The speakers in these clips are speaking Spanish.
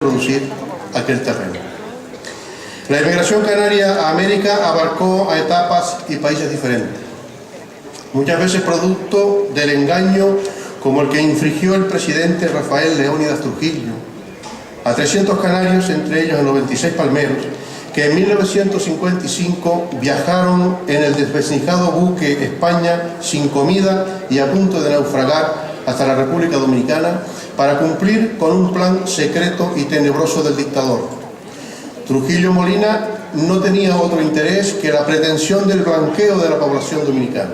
producir aquel terreno. La emigración canaria a América abarcó a etapas y países diferentes, muchas veces producto del engaño como el que infligió el presidente Rafael Leónidas Trujillo a 300 canarios, entre ellos a 96 palmeros, que en 1955 viajaron en el desvencijado buque España sin comida y a punto de naufragar hasta la República Dominicana para cumplir con un plan secreto y tenebroso del dictador. Trujillo Molina no tenía otro interés que la pretensión del blanqueo de la población dominicana.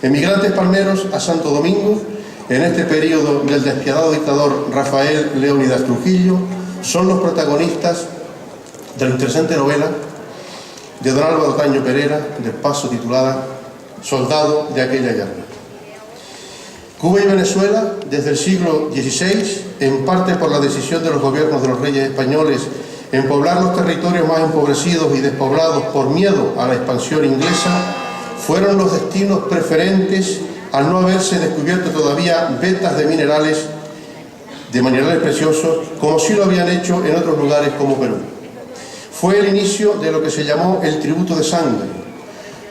Emigrantes palmeros a Santo Domingo, en este periodo del despiadado dictador Rafael Leónidas Trujillo, son los protagonistas de la interesante novela de don Álvaro Otaño Pereira, del Paso, titulada Soldado de aquella guerra. Cuba y Venezuela, desde el siglo XVI, en parte por la decisión de los gobiernos de los reyes españoles en poblar los territorios más empobrecidos y despoblados por miedo a la expansión inglesa, fueron los destinos preferentes al no haberse descubierto todavía vetas de minerales preciosos, como sí lo habían hecho en otros lugares como Perú. Fue el inicio de lo que se llamó el tributo de sangre,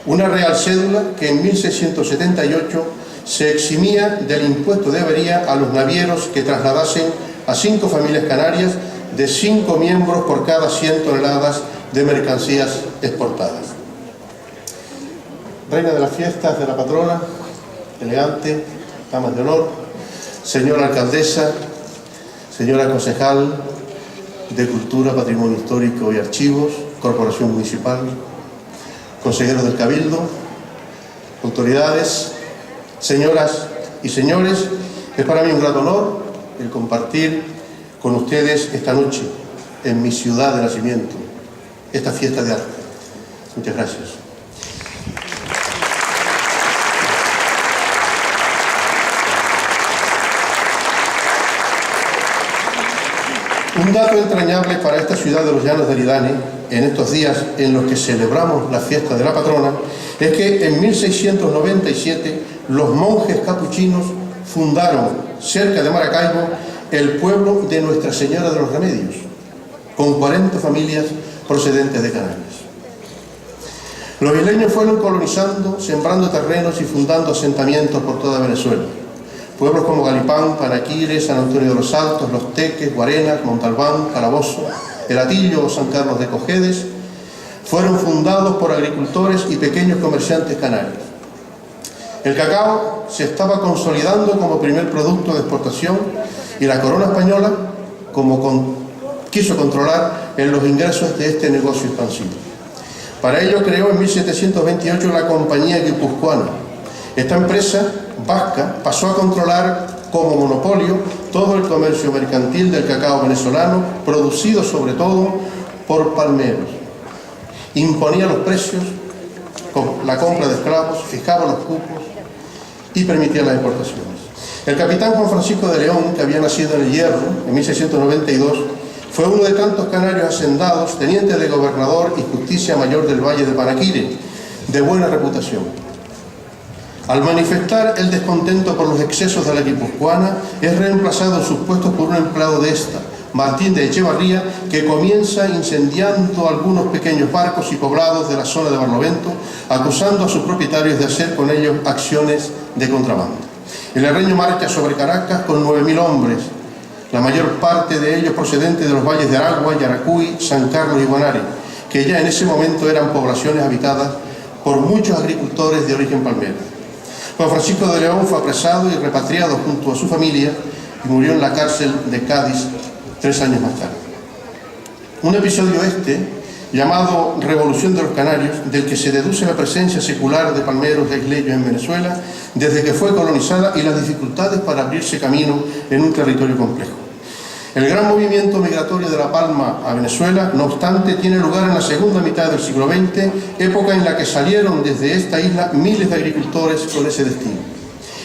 una real cédula que en 1678 se eximía del impuesto de avería a los navieros que trasladasen a 5 familias canarias de 5 miembros por cada 100 toneladas de mercancías exportadas. Reina de las fiestas de la patrona, elegante, damas de honor, señora alcaldesa, señora concejal de Cultura, Patrimonio Histórico y Archivos, Corporación Municipal, consejeros del Cabildo, autoridades, señoras y señores, es para mí un grato honor el compartir con ustedes esta noche en mi ciudad de nacimiento, esta fiesta de arte. Muchas gracias. Un dato entrañable para esta ciudad de los Llanos de Eridane, en estos días en los que celebramos la fiesta de la patrona, es que en 1697 los monjes capuchinos fundaron, cerca de Maracaibo, el pueblo de Nuestra Señora de los Remedios, con 40 familias procedentes de Canarias. Los isleños fueron colonizando, sembrando terrenos y fundando asentamientos por toda Venezuela. Pueblos como Galipán, Panaquire, San Antonio de los Altos, Los Teques, Guarenas, Montalbán, Calabozo, El Hatillo o San Carlos de Cojedes fueron fundados por agricultores y pequeños comerciantes canarios. El cacao se estaba consolidando como primer producto de exportación y la corona española quiso controlar en los ingresos de este negocio expansivo. Para ello creó en 1728 la Compañía Guipuzcoana. Esta empresa vasca pasó a controlar como monopolio todo el comercio mercantil del cacao venezolano, producido sobre todo por palmeros. Imponía los precios, la compra de esclavos, fijaba los cupos y permitía las exportaciones. El capitán Juan Francisco de León, que había nacido en El Hierro en 1692, fue uno de tantos canarios hacendados, teniente de gobernador y justicia mayor del Valle de Panaquire, de buena reputación. Al manifestar el descontento por los excesos de la guipuzcoana, es reemplazado en sus puestos por un empleado de esta, Martín de Echevarría, que comienza incendiando algunos pequeños barcos y poblados de la zona de Barlovento, acusando a sus propietarios de hacer con ellos acciones de contrabando. El herreño marcha sobre Caracas con 9.000 hombres, la mayor parte de ellos procedentes de los valles de Aragua, Yaracuy, San Carlos y Guanare, que ya en ese momento eran poblaciones habitadas por muchos agricultores de origen palmero. Juan Francisco de León fue apresado y repatriado junto a su familia y murió en la cárcel de Cádiz 3 años más tarde. Un episodio llamado Revolución de los Canarios, del que se deduce la presencia secular de palmeros e isleños en Venezuela desde que fue colonizada y las dificultades para abrirse camino en un territorio complejo. El gran movimiento migratorio de La Palma a Venezuela, no obstante, tiene lugar en la segunda mitad del siglo XX, época en la que salieron desde esta isla miles de agricultores con ese destino.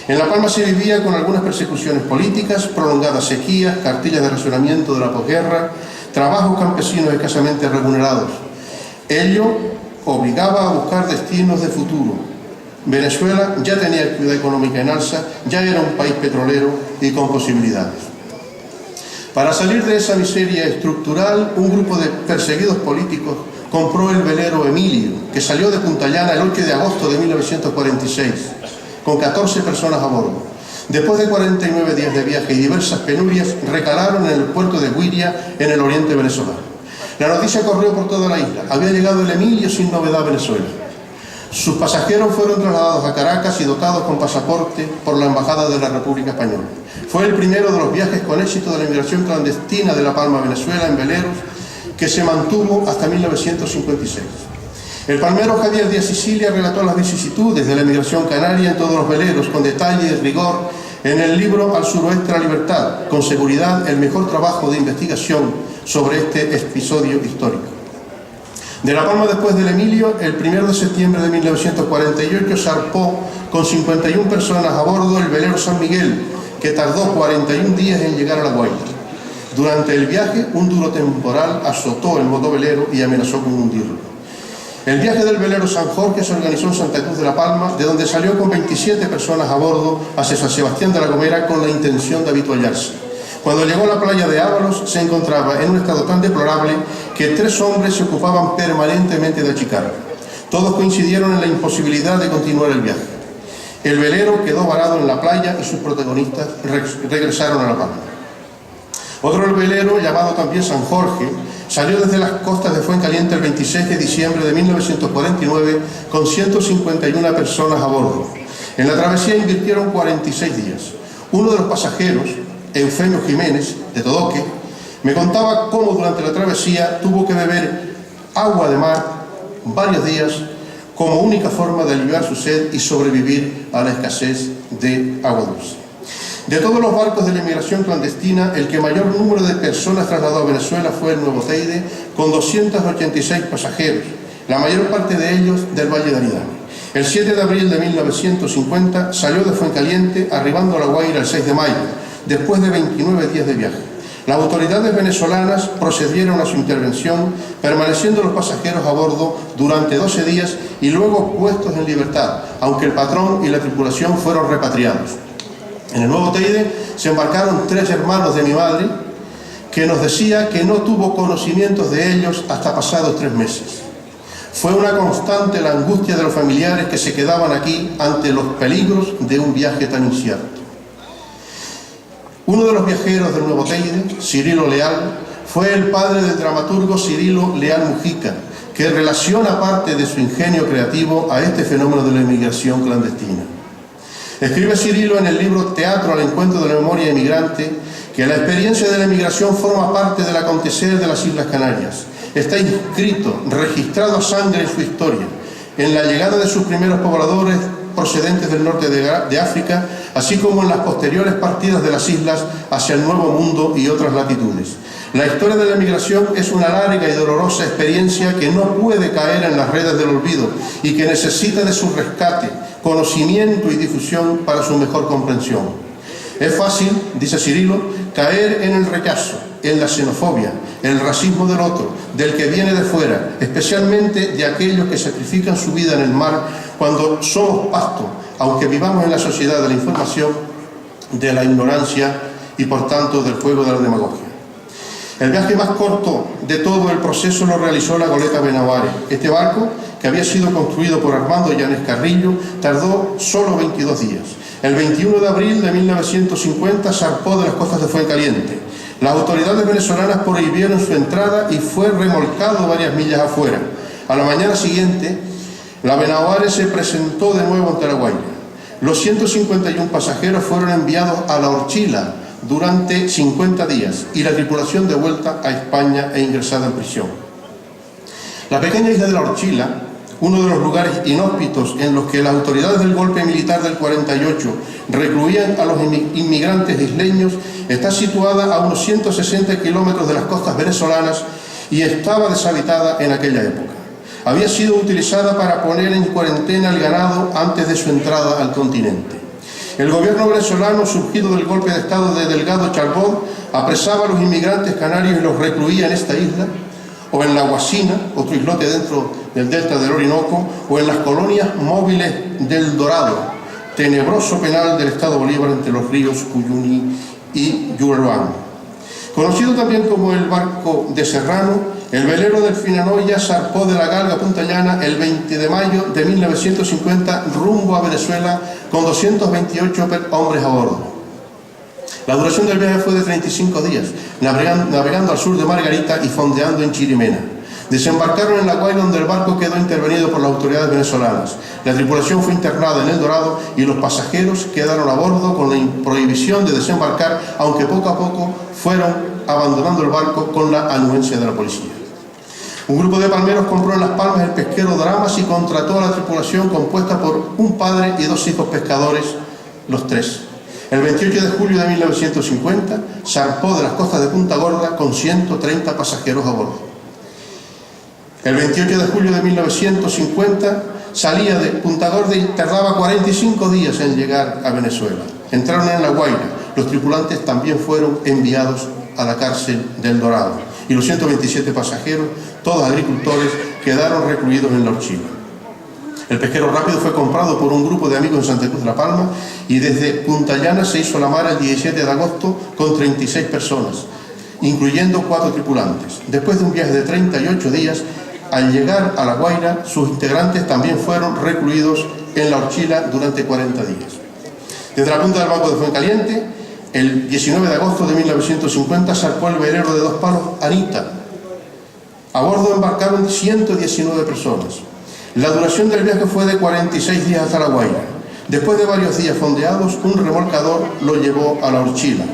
En La Palma se vivía con algunas persecuciones políticas, prolongadas sequías, cartillas de racionamiento de la posguerra, trabajos campesinos escasamente remunerados. Ello obligaba a buscar destinos de futuro. Venezuela ya tenía actividad económica en alza, ya era un país petrolero y con posibilidades. Para salir de esa miseria estructural, un grupo de perseguidos políticos compró el velero Emilio, que salió de Punta Llana el 8 de agosto de 1946, con 14 personas a bordo. Después de 49 días de viaje y diversas penurias, recalaron en el puerto de Güiria, en el oriente venezolano. La noticia corrió por toda la isla. Había llegado el Emilio sin novedad a Venezuela. Sus pasajeros fueron trasladados a Caracas y dotados con pasaporte por la Embajada de la República Española. Fue el primero de los viajes con éxito de la inmigración clandestina de La Palma a Venezuela en veleros, que se mantuvo hasta 1956. El palmero Javier Díaz Sicilia relató las vicisitudes de la emigración canaria en todos los veleros, con detalle y rigor, en el libro Al suroeste la libertad, con seguridad el mejor trabajo de investigación sobre este episodio histórico. De La Palma, después del Emilio, el 1 de septiembre de 1948 zarpó con 51 personas a bordo el velero San Miguel, que tardó 41 días en llegar a La Guaira. Durante el viaje, un duro temporal azotó el motovelero y amenazó con hundirlo. El viaje del velero San Jorge se organizó en Santa Cruz de La Palma, de donde salió con 27 personas a bordo hacia San Sebastián de la Gomera con la intención de avituallarse. Cuando llegó a la playa de Ábalos, se encontraba en un estado tan deplorable que 3 hombres se ocupaban permanentemente de achicarlo. Todos coincidieron en la imposibilidad de continuar el viaje. El velero quedó varado en la playa y sus protagonistas regresaron a La Palma. Otro velero, llamado también San Jorge, salió desde las costas de Fuencaliente el 26 de diciembre de 1949 con 151 personas a bordo. En la travesía invirtieron 46 días. Uno de los pasajeros, Eufemio Jiménez, de Todoque, me contaba cómo durante la travesía tuvo que beber agua de mar varios días como única forma de aliviar su sed y sobrevivir a la escasez de agua dulce. De todos los barcos de la inmigración clandestina, el que mayor número de personas trasladó a Venezuela fue el Nuevo Teide, con 286 pasajeros, la mayor parte de ellos del Valle de Aridane. El 7 de abril de 1950 salió de Fuencaliente, arribando a La Guaira el 6 de mayo, después de 29 días de viaje. Las autoridades venezolanas procedieron a su intervención, permaneciendo los pasajeros a bordo durante 12 días y luego puestos en libertad, aunque el patrón y la tripulación fueron repatriados. En el Nuevo Teide se embarcaron 3 hermanos de mi madre, que nos decía que no tuvo conocimientos de ellos hasta pasados 3 meses. Fue una constante la angustia de los familiares que se quedaban aquí ante los peligros de un viaje tan incierto. Uno de los viajeros del Nuevo Teide, Cirilo Leal, fue el padre del dramaturgo Cirilo Leal Mujica, que relaciona parte de su ingenio creativo a este fenómeno de la inmigración clandestina. Escribe Cirilo en el libro Teatro al encuentro de la memoria emigrante que la experiencia de la emigración forma parte del acontecer de las Islas Canarias. Está inscrito, registrado a sangre en su historia, en la llegada de sus primeros pobladores procedentes del norte de África, así como en las posteriores partidas de las islas hacia el Nuevo Mundo y otras latitudes. La historia de la emigración es una larga y dolorosa experiencia que no puede caer en las redes del olvido y que necesita de su rescate, conocimiento y difusión para su mejor comprensión. Es fácil, dice Cirilo, caer en el rechazo, en la xenofobia, el racismo del otro, del que viene de fuera, especialmente de aquellos que sacrifican su vida en el mar cuando somos pasto, aunque vivamos en la sociedad de la información, de la ignorancia y por tanto del juego de la demagogia. El viaje más corto de todo el proceso lo realizó la goleta Benauare. Este barco, que había sido construido por Armando Llanes Carrillo, tardó solo 22 días. El 21 de abril de 1950 zarpó de las costas de Fuencaliente. Las autoridades venezolanas prohibieron su entrada y fue remolcado varias millas afuera. A la mañana siguiente, la Benauare se presentó de nuevo ante La Guaira. Los 151 pasajeros fueron enviados a La Orchila durante 50 días y la tripulación de vuelta a España e ingresada en prisión. La pequeña isla de La Orchila, uno de los lugares inhóspitos en los que las autoridades del golpe militar del 48 recluían a los inmigrantes isleños, está situada a unos 160 kilómetros de las costas venezolanas y estaba deshabitada en aquella época. Había sido utilizada para poner en cuarentena al ganado antes de su entrada al continente. El gobierno venezolano, surgido del golpe de estado de Delgado Charbot, apresaba a los inmigrantes canarios y los recluía en esta isla, o en La Guasina, otro islote dentro del delta del Orinoco, o en las colonias móviles del Dorado, tenebroso penal del Estado Bolívar entre los ríos Cuyuni y Yuruán. Conocido también como el barco de Serrano, el velero del Finanoia zarpó de la Galga Punta Llana el 20 de mayo de 1950 rumbo a Venezuela con 228 hombres a bordo. La duración del viaje fue de 35 días, navegando al sur de Margarita y fondeando en Chirimena. Desembarcaron en La Guaira, donde el barco quedó intervenido por las autoridades venezolanas. La tripulación fue internada en El Dorado y los pasajeros quedaron a bordo con la prohibición de desembarcar, aunque poco a poco fueron abandonando el barco con la anuencia de la policía. Un grupo de palmeros compró en Las Palmas el pesquero Dramas y contrató a la tripulación compuesta por un padre y 2 hijos pescadores, los 3. El 28 de julio de 1950 zarpó de las costas de Punta Gorda con 130 pasajeros a bordo. El 28 de julio de 1950 salía de Punta Gorda y tardaba 45 días en llegar a Venezuela. Entraron en La Guaira. Los tripulantes también fueron enviados a la cárcel del Dorado. Y los 127 pasajeros, todos agricultores, quedaron recluidos en La Orchila. El pesquero Rápido fue comprado por un grupo de amigos en Santa Cruz de la Palma y desde Punta Llana se hizo la mar el 17 de agosto con 36 personas, incluyendo 4 tripulantes. Después de un viaje de 38 días, al llegar a La Guaira, sus integrantes también fueron recluidos en La Orchila durante 40 días. Desde la punta del Banco de Fuencaliente, el 19 de agosto de 1950 zarpó el velero de 2 palos Anita. A bordo embarcaron 119 personas. La duración del viaje fue de 46 días hasta La Guaira. Después de varios días fondeados, un remolcador lo llevó a La Orchila.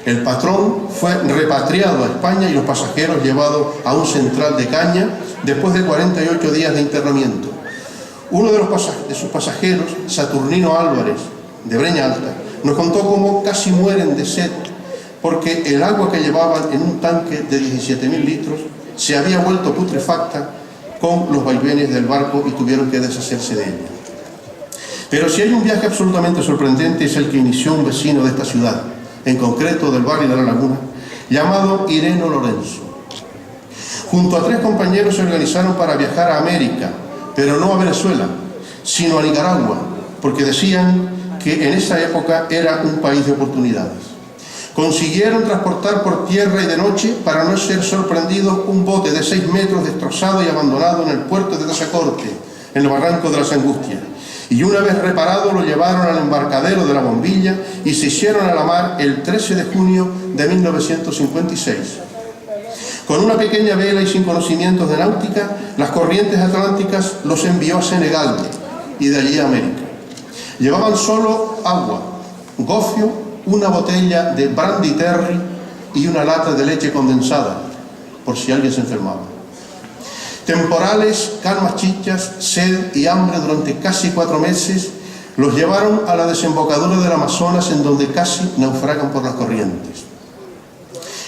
El patrón fue repatriado a España y los pasajeros llevados a un central de caña después de 48 días de internamiento. Uno de sus pasajeros, Saturnino Álvarez, de Breña Alta, nos contó cómo casi mueren de sed porque el agua que llevaban en un tanque de 17.000 litros se había vuelto putrefacta con los vaivenes del barco y tuvieron que deshacerse de ella. Pero si hay un viaje absolutamente sorprendente, es el que inició un vecino de esta ciudad, en concreto del barrio de La Laguna, llamado Ireno Lorenzo. Junto a 3 compañeros se organizaron para viajar a América, pero no a Venezuela, sino a Nicaragua, porque decían que en esa época era un país de oportunidades. Consiguieron transportar por tierra y de noche, para no ser sorprendidos, un bote de 6 metros destrozado y abandonado en el puerto de Tazacorte, en el barranco de las Angustias. Y una vez reparado lo llevaron al embarcadero de La Bombilla y se hicieron a la mar el 13 de junio de 1956. Con una pequeña vela y sin conocimientos de náutica, las corrientes atlánticas los envió a Senegal y de allí a América. Llevaban solo agua, gofio, una botella de brandy terry y una lata de leche condensada, por si alguien se enfermaba. Temporales, calmas chichas, sed y hambre durante casi 4 meses los llevaron a la desembocadura del Amazonas, en donde casi naufragan por las corrientes.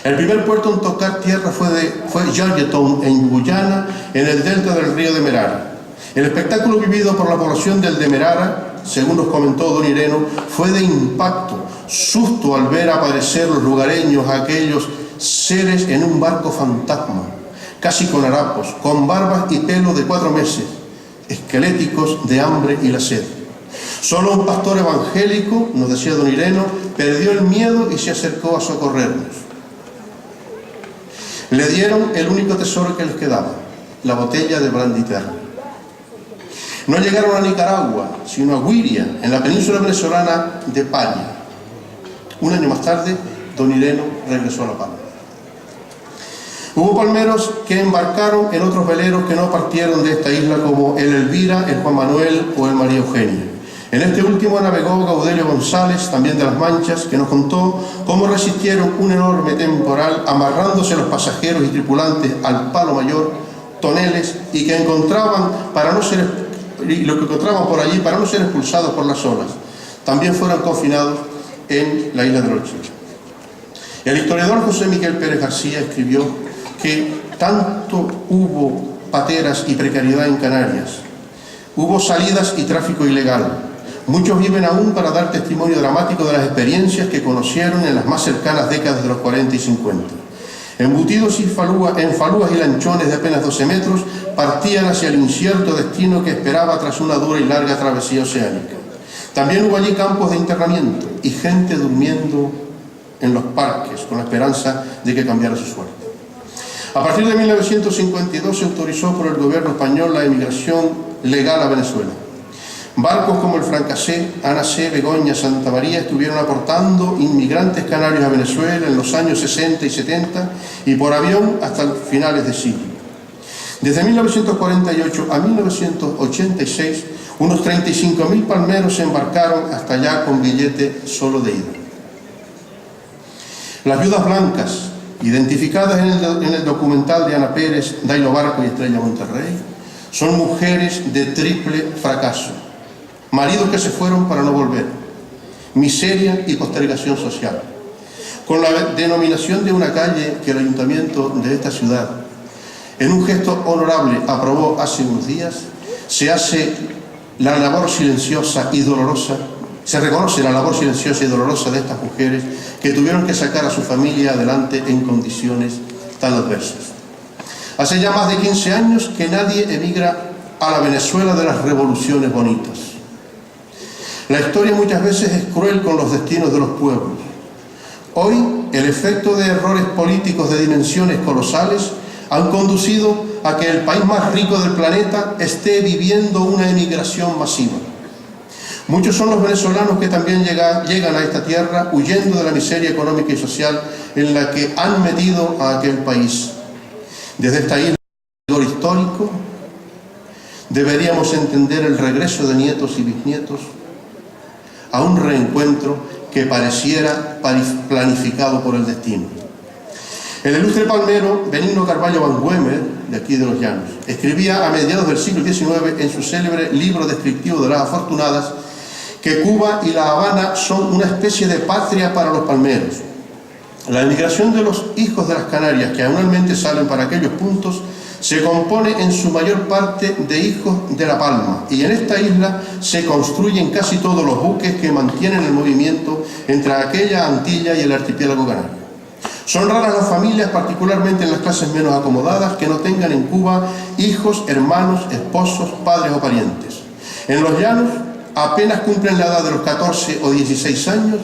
El primer puerto en tocar tierra fue Georgetown, en Guyana, en el delta del río Demerara. El espectáculo vivido por la población del Demerara, según nos comentó don Ireno, fue de impacto, susto al ver aparecer los lugareños, aquellos seres en un barco fantasma, casi con harapos, con barbas y pelo de 4 meses, esqueléticos de hambre y la sed. Solo un pastor evangélico, nos decía don Ireno, perdió el miedo y se acercó a socorrernos. Le dieron el único tesoro que les quedaba, la botella de brandy terry. No llegaron a Nicaragua, sino a Güiria, en la península venezolana de Paria. Un año más tarde, don Ireno regresó a La Palma. Hubo palmeros que embarcaron en otros veleros que no partieron de esta isla, como el Elvira, el Juan Manuel o el María Eugenia. En este último navegó Gaudelio González, también de Las Manchas, que nos contó cómo resistieron un enorme temporal, amarrándose los pasajeros y tripulantes al palo mayor, toneles, y que encontraban lo que encontraban por allí para no ser expulsados por las olas. También fueron confinados en la isla de La Orchila. El historiador José Miguel Pérez García escribió que tanto hubo pateras y precariedad en Canarias, hubo salidas y tráfico ilegal. Muchos viven aún para dar testimonio dramático de las experiencias que conocieron en las más cercanas décadas de los 40 y 50. Embutidos en falúas y lanchones de apenas 12 metros, partían hacia el incierto destino que esperaba tras una dura y larga travesía oceánica. También hubo allí campos de internamiento y gente durmiendo en los parques con la esperanza de que cambiara su suerte. A partir de 1952 se autorizó por el gobierno español la emigración legal a Venezuela. Barcos como el Francasé, Ana C., Begoña, Santa María estuvieron aportando inmigrantes canarios a Venezuela en los años 60 y 70 y por avión hasta finales de siglo. Desde 1948 a 1986, unos 35.000 palmeros se embarcaron hasta allá con billete solo de ida. Las viudas blancas, identificadas en el documental de Ana Pérez, Dailo Barco y Estrella Monterrey, son mujeres de triple fracaso. Maridos que se fueron para no volver, miseria y postergación social. Con la denominación de una calle que el ayuntamiento de esta ciudad, en un gesto honorable, aprobó hace unos días, se hace la labor silenciosa y dolorosa, se reconoce la labor silenciosa y dolorosa de estas mujeres que tuvieron que sacar a su familia adelante en condiciones tan adversas. Hace ya más de 15 años que nadie emigra a la Venezuela de las revoluciones bonitas. La historia muchas veces es cruel con los destinos de los pueblos. Hoy, el efecto de errores políticos de dimensiones colosales han conducido a que el país más rico del planeta esté viviendo una emigración masiva. Muchos son los venezolanos que también llegan a esta tierra huyendo de la miseria económica y social en la que han metido a aquel país. Desde esta isla histórico deberíamos entender el regreso de nietos y bisnietos a un reencuentro que pareciera planificado por el destino. El ilustre palmero Benigno Carballo Van Güemer, de aquí de Los Llanos, escribía a mediados del siglo XIX en su célebre libro descriptivo de las afortunadas que Cuba y La Habana son una especie de patria para los palmeros. La emigración de los hijos de las Canarias que anualmente salen para aquellos puntos se compone en su mayor parte de hijos de La Palma, y en esta isla se construyen casi todos los buques que mantienen el movimiento entre aquella Antilla y el archipiélago canario. Son raras las familias, particularmente en las clases menos acomodadas, que no tengan en Cuba hijos, hermanos, esposos, padres o parientes. En Los Llanos, apenas cumplen la edad de los 14 o 16 años,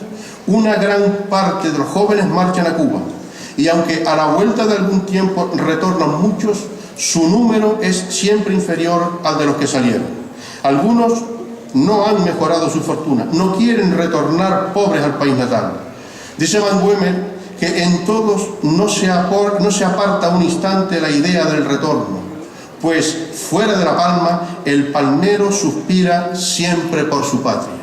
una gran parte de los jóvenes marchan a Cuba, y aunque a la vuelta de algún tiempo retornan muchos, su número es siempre inferior al de los que salieron. Algunos no han mejorado su fortuna, no quieren retornar pobres al país natal. Dice Van Güemer que en todos no se aparta un instante la idea del retorno, pues fuera de La Palma el palmero suspira siempre por su patria.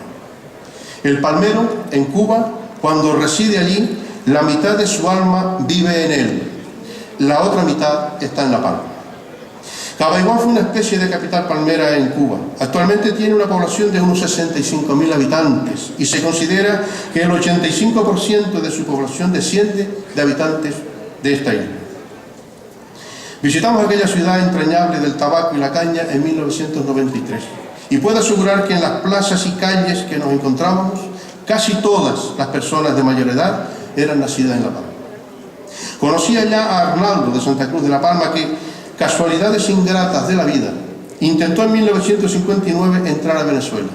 El palmero en Cuba, cuando reside allí, la mitad de su alma vive en él, la otra mitad está en La Palma. Cabaiguán fue una especie de capital palmera en Cuba. Actualmente tiene una población de unos 65.000 habitantes y se considera que el 85% de su población desciende de habitantes de esta isla. Visitamos aquella ciudad entrañable del tabaco y la caña en 1993 y puedo asegurar que en las plazas y calles que nos encontrábamos, casi todas las personas de mayor edad eran nacidas en La Palma. Conocía ya a Arnaldo de Santa Cruz de La Palma, que, casualidades ingratas de la vida, intentó en 1959 entrar a Venezuela.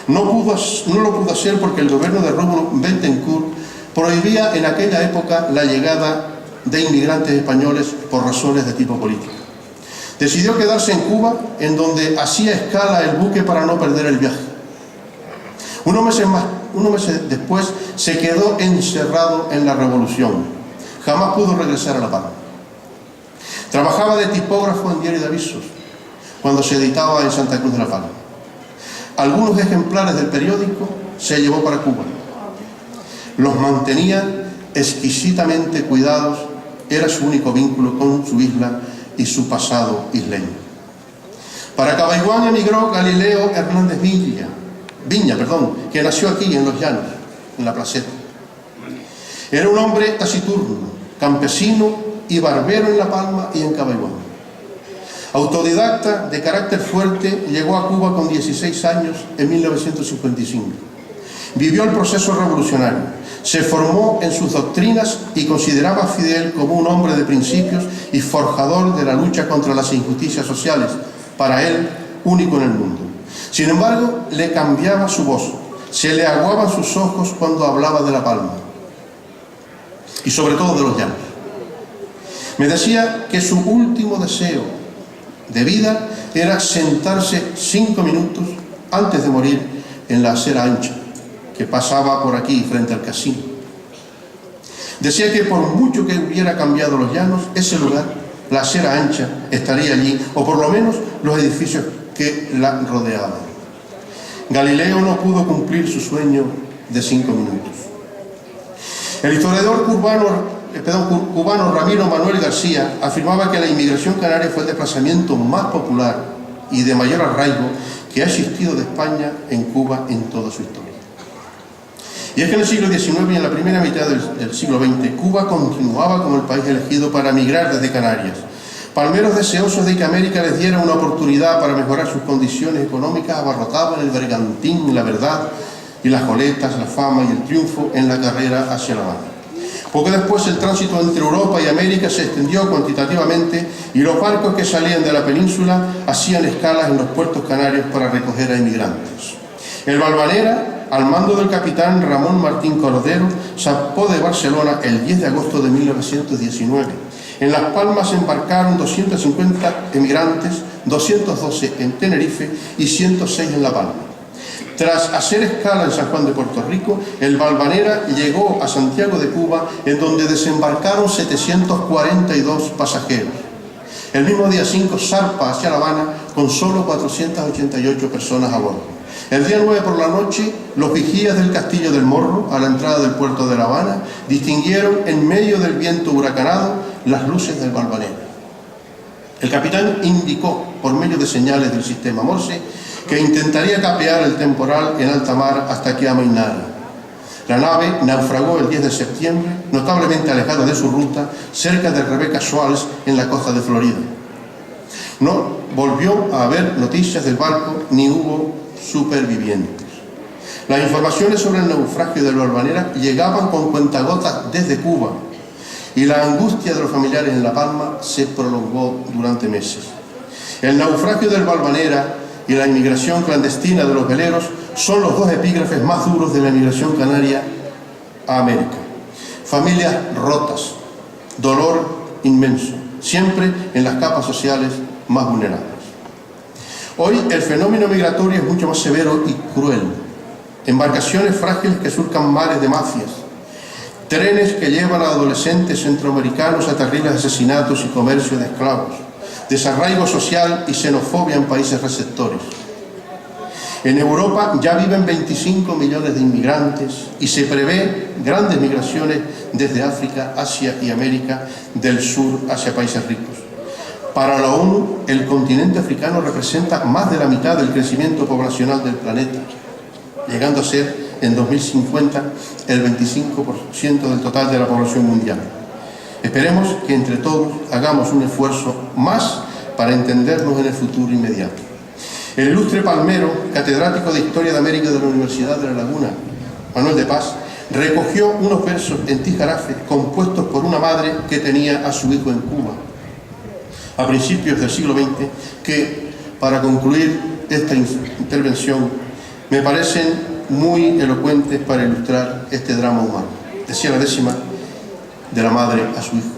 No lo pudo hacer porque el gobierno de Rómulo Betancourt prohibía en aquella época la llegada de inmigrantes españoles por razones de tipo político. Decidió quedarse en Cuba, en donde hacía escala el buque para no perder el viaje. Unos meses después se quedó encerrado en la revolución. Jamás pudo regresar a La Palma. Trabajaba de tipógrafo en diario de avisos, cuando se editaba en Santa Cruz de La Palma. Algunos ejemplares del periódico se llevó para Cuba. Los mantenía exquisitamente cuidados, era su único vínculo con su isla y su pasado isleño. Para Cabaiguán emigró Galileo Hernández Viña, que nació aquí en Los Llanos, en La Placeta. Era un hombre taciturno, campesino y barbero en La Palma y en Cabaiguán. Autodidacta, de carácter fuerte, llegó a Cuba con 16 años en 1955. Vivió el proceso revolucionario, se formó en sus doctrinas y consideraba a Fidel como un hombre de principios y forjador de la lucha contra las injusticias sociales, para él único en el mundo. Sin embargo, le cambiaba su voz, se le aguaban sus ojos cuando hablaba de La Palma. y sobre todo de los llanos. Me decía que su último deseo de vida era sentarse 5 minutos antes de morir en la acera ancha que pasaba por aquí frente al casino. Decía que por mucho que hubiera cambiado los llanos, ese lugar, la acera ancha, estaría allí, o por lo menos los edificios que la rodeaban. Galileo no pudo cumplir su sueño de 5 minutos. El historiador cubano Ramiro Manuel García afirmaba que la inmigración canaria fue el desplazamiento más popular y de mayor arraigo que ha existido de España en Cuba en toda su historia. Y es que en el siglo XIX y en la primera mitad del siglo XX, Cuba continuaba como el país elegido para migrar desde Canarias. Palmeros deseosos de que América les diera una oportunidad para mejorar sus condiciones económicas abarrotaban el bergantín, la verdad y las goletas, la fama y el triunfo en la carrera hacia La Habana. Poco después el tránsito entre Europa y América se extendió cuantitativamente y los barcos que salían de la península hacían escalas en los puertos canarios para recoger a inmigrantes. El Valvanera, al mando del capitán Ramón Martín Cordero, zarpó de Barcelona el 10 de agosto de 1919. En Las Palmas embarcaron 250 emigrantes, 212 en Tenerife y 106 en La Palma. Tras hacer escala en San Juan de Puerto Rico, el Valvanera llegó a Santiago de Cuba, en donde desembarcaron 742 pasajeros. El mismo día 5 zarpa hacia La Habana con solo 488 personas a bordo. El día 9 por la noche, los vigías del Castillo del Morro, a la entrada del puerto de La Habana, distinguieron en medio del viento huracanado las luces del Valvanera. El capitán indicó, por medio de señales del sistema Morse, que intentaría capear el temporal en alta mar hasta que amainara. La nave naufragó el 10 de septiembre, notablemente alejada de su ruta, cerca de Rebecca Shoals, en la costa de Florida. No volvió a haber noticias del barco, ni hubo supervivientes. Las informaciones sobre el naufragio del Valvanera llegaban con cuentagotas desde Cuba, y la angustia de los familiares en La Palma se prolongó durante meses. El naufragio del Valvanera y la inmigración clandestina de los veleros son los dos epígrafes más duros de la inmigración canaria a América. Familias rotas, dolor inmenso, siempre en las capas sociales más vulnerables. Hoy el fenómeno migratorio es mucho más severo y cruel. Embarcaciones frágiles que surcan mares de mafias, trenes que llevan a adolescentes centroamericanos a terribles asesinatos y comercio de esclavos, desarraigo social y xenofobia en países receptores. En Europa ya viven 25 millones de inmigrantes y se prevé grandes migraciones desde África, Asia y América del Sur hacia países ricos. Para la ONU, el continente africano representa más de la mitad del crecimiento poblacional del planeta, llegando a ser en 2050 el 25% del total de la población mundial. Esperemos que entre todos hagamos un esfuerzo más para entendernos en el futuro inmediato. El ilustre palmero, catedrático de Historia de América de la Universidad de La Laguna, Manuel de Paz, recogió unos versos en tijarafe compuestos por una madre que tenía a su hijo en Cuba a principios del siglo XX, que, para concluir esta intervención, me parecen muy elocuentes para ilustrar este drama humano. Decía la décima de la madre a su hijo: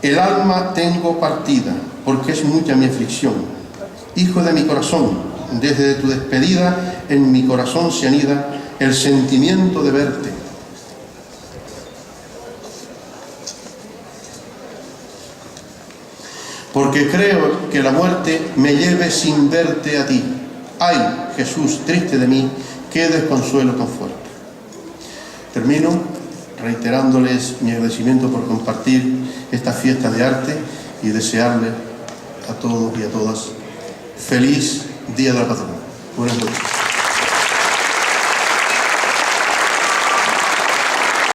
el alma tengo partida, porque es mucha mi aflicción. Hijo de mi corazón, desde tu despedida en mi corazón se anida el sentimiento de verte. Porque creo que la muerte me lleve sin verte a ti. Ay, Jesús, triste de mí, qué desconsuelo tan fuerte. Termino reiterándoles mi agradecimiento por compartir esta fiesta de arte y desearles a todos y a todas feliz Día de la Patrona. Buenas noches.